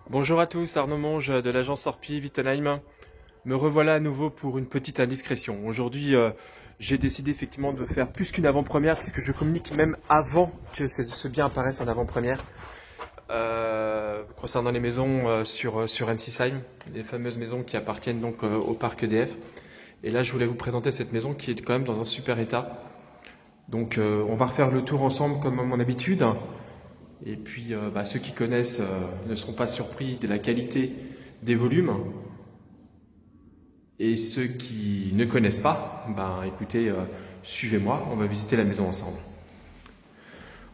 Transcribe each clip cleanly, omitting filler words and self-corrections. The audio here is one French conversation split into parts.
Bonjour à tous, Arnaud Monge de l'agence Orpi Wittenheim. Me revoilà à nouveau pour une petite indiscrétion. Aujourd'hui, j'ai décidé effectivement de faire plus qu'une avant-première, puisque je communique même avant que ce bien apparaisse en avant-première, concernant les maisons sur Ensisheim, les fameuses maisons qui appartiennent donc au parc EDF. Et là, je voulais vous présenter cette maison qui est quand même dans un super état. Donc, on va refaire le tour ensemble comme à mon habitude. Et puis, ceux qui connaissent ne seront pas surpris de la qualité des volumes. Et ceux qui ne connaissent pas, écoutez, suivez-moi, on va visiter la maison ensemble.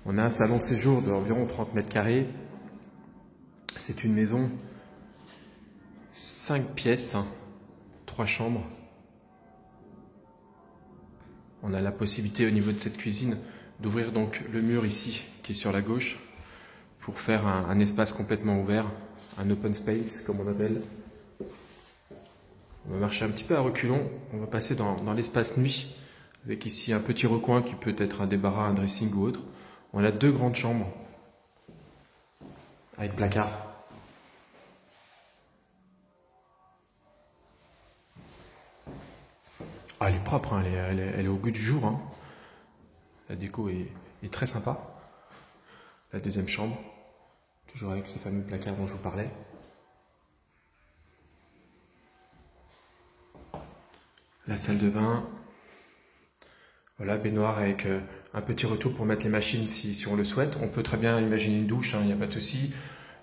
On a un salon de séjour d'environ 30 mètres carrés. C'est une maison 5 pièces, 3 chambres. On a la possibilité au niveau de cette cuisine d'ouvrir donc le mur ici qui est sur la gauche pour faire un espace complètement ouvert, un open space comme on appelle. On va marcher un petit peu à reculons, on va passer dans l'espace nuit avec ici un petit recoin qui peut être un débarras, un dressing ou autre. On a 2 grandes chambres avec placard. Ah, elle est propre, hein, elle est au goût du jour. Hein. La déco est très sympa. La deuxième chambre, toujours avec ces fameux placards dont je vous parlais. La salle de bain. Voilà, baignoire avec un petit retour pour mettre les machines si on le souhaite. On peut très bien imaginer une douche, il n'y a pas de souci.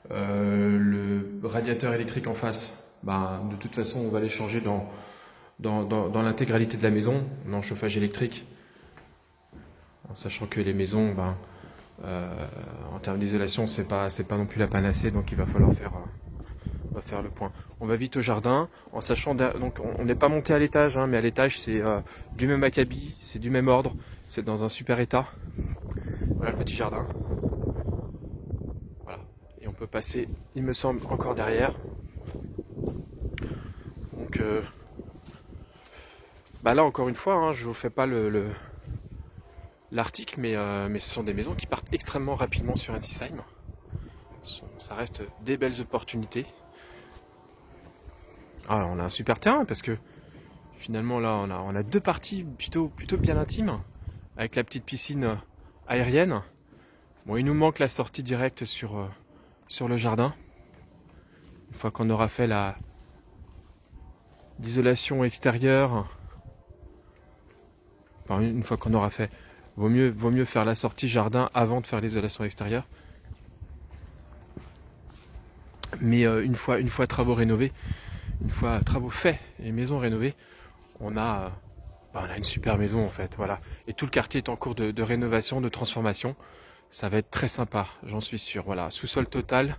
Le radiateur électrique en face, de toute façon, on va les changer dans l'intégralité de la maison, en chauffage électrique. En sachant que les maisons, en termes d'isolation, c'est pas non plus la panacée, donc il va falloir faire le point. On va vite au jardin, en sachant donc on n'est pas monté à l'étage, mais à l'étage c'est du même acabit, c'est du même ordre, c'est dans un super état. Voilà le petit jardin. Voilà. Et on peut passer, il me semble, encore derrière. Donc là encore une fois, je vous fais pas l'article, mais ce sont des maisons qui partent extrêmement rapidement sur Ensisheim. Ça reste des belles opportunités. Ah, on a un super terrain parce que finalement là on a 2 parties plutôt bien intimes avec la petite piscine aérienne. Bon, il nous manque la sortie directe sur le jardin. Une fois qu'on aura fait l'isolation extérieure, une fois qu'on aura fait, vaut mieux faire la sortie jardin avant de faire l'isolation extérieure. Mais une fois travaux rénovés, une fois travaux faits et maisons rénovées, on a une super maison en fait, voilà. Et tout le quartier est en cours de rénovation, de transformation. Ça va être très sympa, j'en suis sûr. Voilà, sous-sol total,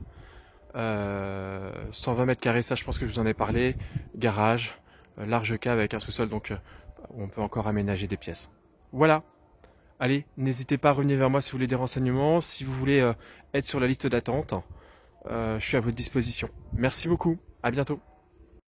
120 mètres carrés, ça je pense que je vous en ai parlé. Garage, large cave avec un sous-sol, donc on peut encore aménager des pièces. Voilà. Allez, n'hésitez pas à revenir vers moi si vous voulez des renseignements, si vous voulez être sur la liste d'attente. Je suis à votre disposition. Merci beaucoup, à bientôt.